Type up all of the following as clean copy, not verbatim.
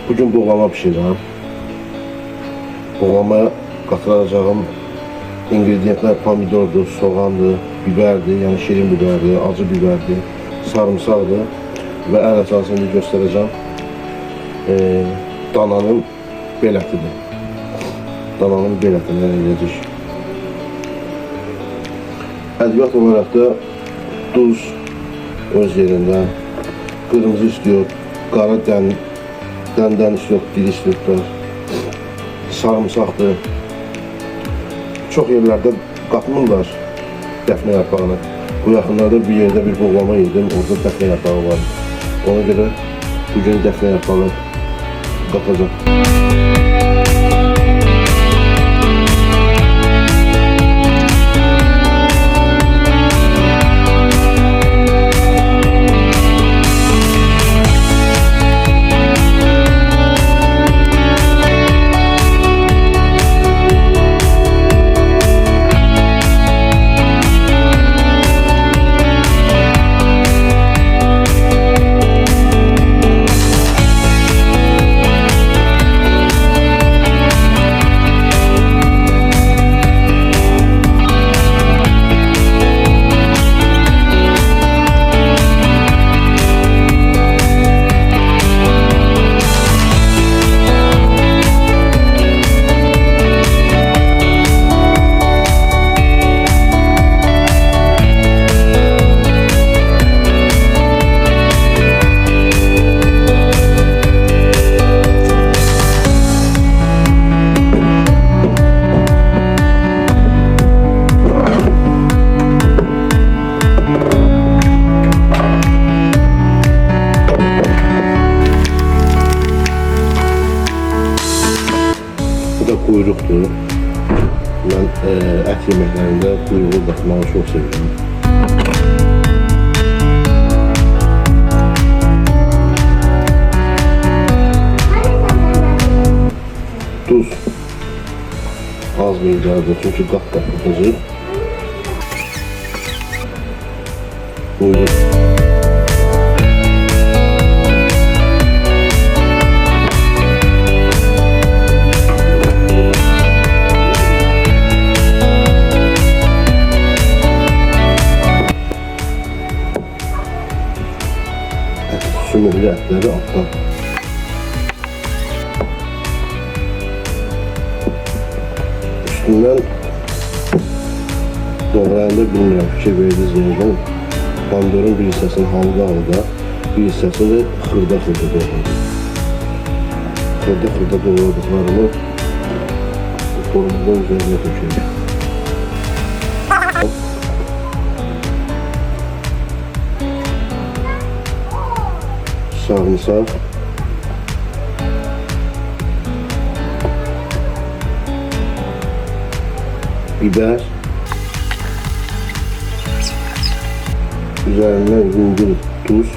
Bugün buğlama pişirəm. Buğlamaya qatılacağım ingredientlər pomidordur, soğandır, biberdir, yəni şirin biberdir, acı biberdir, sarımsaqdır və ən əsasını göstərəcəm. Dananın belətidir. Dananın belətindən eləyəcək. Ədviyyat olaraq da duz öz yerində, qırmızı istiyor, qara dəndən istiyor, diri istiyor, sarımsaqdır. Çox yerlərdə qatmırlar dəfnə yarpağını. Bu yaxınlarda bir yerdə bir buğlama yedim, orada dəfnə yarpağı var. Ona görə bugün dəfnə yarpağı qatacaq. Kuyruktur. Ben et yemeklerinde kuyruğu katmayı çok seviyorum. Tuz az miktarda çünkü kat katlayacak. Kuyruk. Sümürlü etleri alttan. Üstünden doğrayanda bilmiyorum fikir verdiğiniz yerden pomidorun bir hissəsini halda bir hissəsini xırda doğradım. Xırda doğradıklarımı formadan üzerine döküyorum. Sarımsak, biber, üzerine zincir tuz,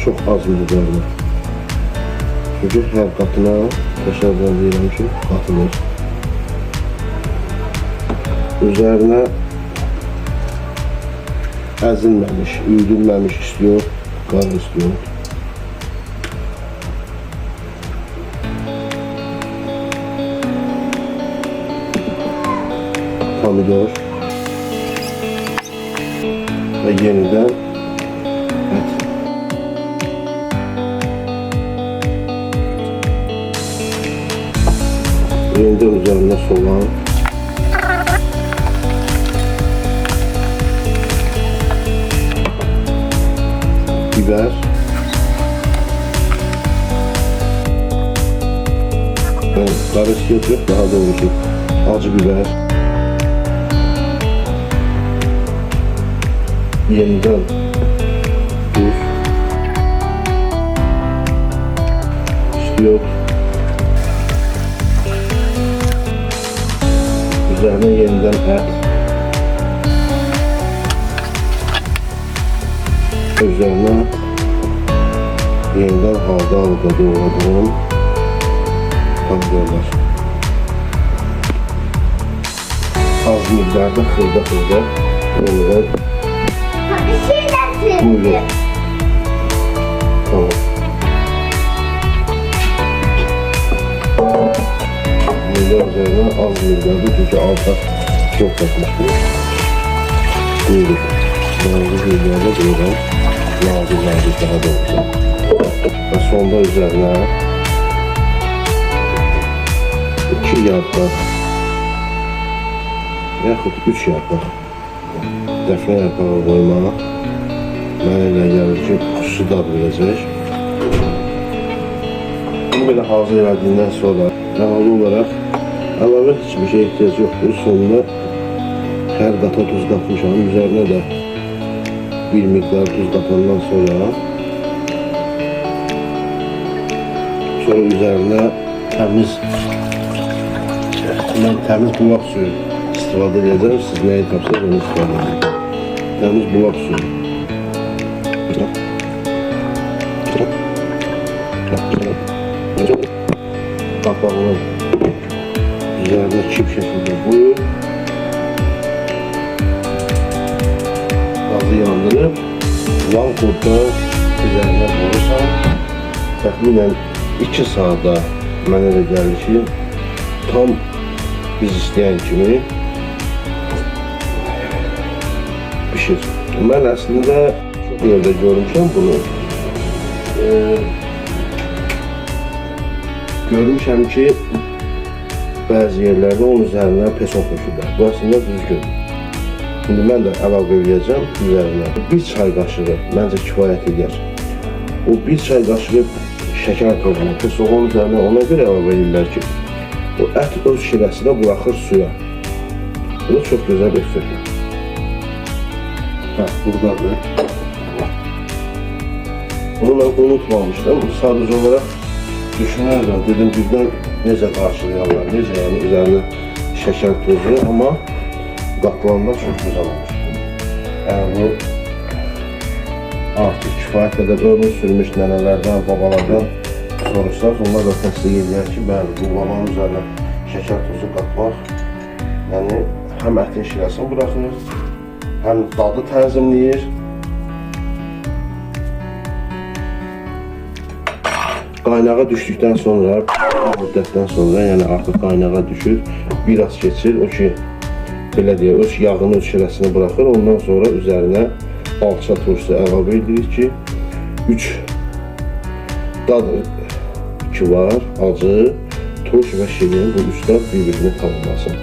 çok az miktarda. Çünkü her katına teşebbüs diyelim ki katılır. Üzerine əzilməmiş, üyüdülməmiş istiyor, qar istiyor. Pomidor ve yeniden et. Yeniden üzerine soğan. Biber, karışık yok, daha doğrusu acı biber, yeniden tuz, istiyor, üzerine yeniden et, üzerine yeniden halda doğradığım pomidorlar. Az miktarda xırda yeniden buyurun. üzerine az miqdarda çünki alta çox çəkmişdir. Buyurun. Nazik miqdarda buradan nazik daha doğrusu. Və sonda üzərinə 2 yarpaq yaxud 3 yarpaq dəfnə yarpağı qoymaq mənə elə gəlir ki, xüsusi dad verəcək. Bunu belə hazır elədiyindən sonra əlavə olaraq əlavə heç bir şey ehtiyac yoxdur. Sonunda hər qata tuz qatmışam. Üzərinə də bir miqdar tuz qatandan sonra üzərinə təmiz bulaq suyu istifadə edəcəm. Siz nəyi tapsaq onu istifadə edin. Təmiz bulaq suyu. Qapağını üzerine çift şekilde koyup gazı yandırıp yan kurda üzerine koyursan təxminən 2 saata mənə də gəlir ki, tam biz istəyən kimi pişir. Mən əslində çox yerdə görmüşəm bunu. Görmüşəm ki, bəzi yerlərdə onun üzərinə peson tökürlər. Bu əslində düzgün. Şimdi mən də əlavə edəcəm üzərinə. Bir çay qaşığı məncə kifayət edir. O bir çay qaşığı şəkər tozu, pesoğun üzərinə ona görə əlavə edirlər ki, o ət öz şirəsinə buraxır suya. Bu da çox gözəl effekt. Buradadır. Bunu mən unutmamışdım. Sadəcə olaraq düşünərdim, dedim birdən necə qarşılayarlar, necə yəni üzərinə şəkər tozu, amma qatılanda çox güzel olmuş. Yəni bu artıq kifayət qədər ömür sürmüş nənələrdən, babalardan soruşsaq, onlar da təsdiq edir ki, bəli, buğlamanın üzərinə şəkər tozu qatmaq yəni həm ətin şirəsini buraxır, həm dadı tənzimləyir. Qaynağa düşdükdən sonra, müddətdən sonra, yəni artıq qaynağa düşür, biraz keçir, o ki, belə deyək, öz yağını, öz şirəsini buraxır, ondan sonra üzərinə alça turşusu əlavə edirik ki, 3 dad ki var, acı, turş və şirin, bu 3 dad bir-birini tamamlasın.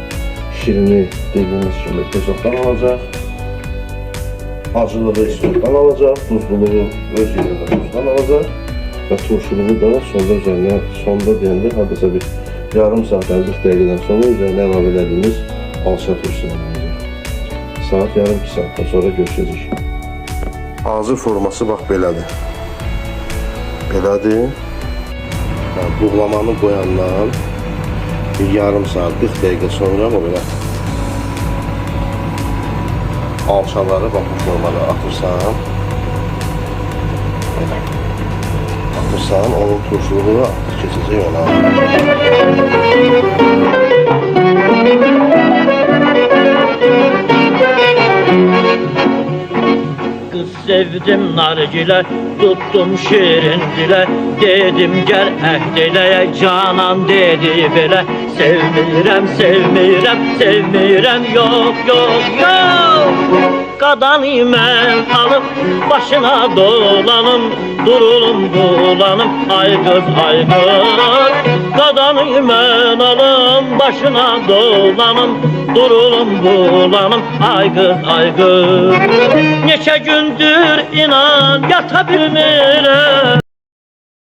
Şirini dediyimiz kimi pesoqdan alacaq, acılığı istiyordan alacaq, duzluluğu öz yerində duzdan alacaq və turşuluğu da sonda üzərinə, sonda deyəndə hardasa bir yarım saatdən 40 dəqiqədən sonra üzərinə əlavə edədiyimiz alça turşusunu alacaq. Saat yarım 2 saatdan sonra görüşəcək. Hazır forması bax belədir. Belədir. Buğlamanı qoyandan bir yarım saat 40 dəqiqə sonra o belə alçaları bax bu formada atırsan, onun turşuluğu artıq keçəcək ona. Kız sevdim nargile, tuttum şirin dile, dedim gel əhd eləyək, canan dedi belə. Sevmirəm, sevmirəm, sevmirəm, yok, yok, yok. Qadanı mən alıb başına dolanım, durulum bulanım, ay qız, ay qız. Qadanı mən alım başına dolanım, durulum bulanım, ay qız, ay qız. Neçə gündür inan yata bilmirəm,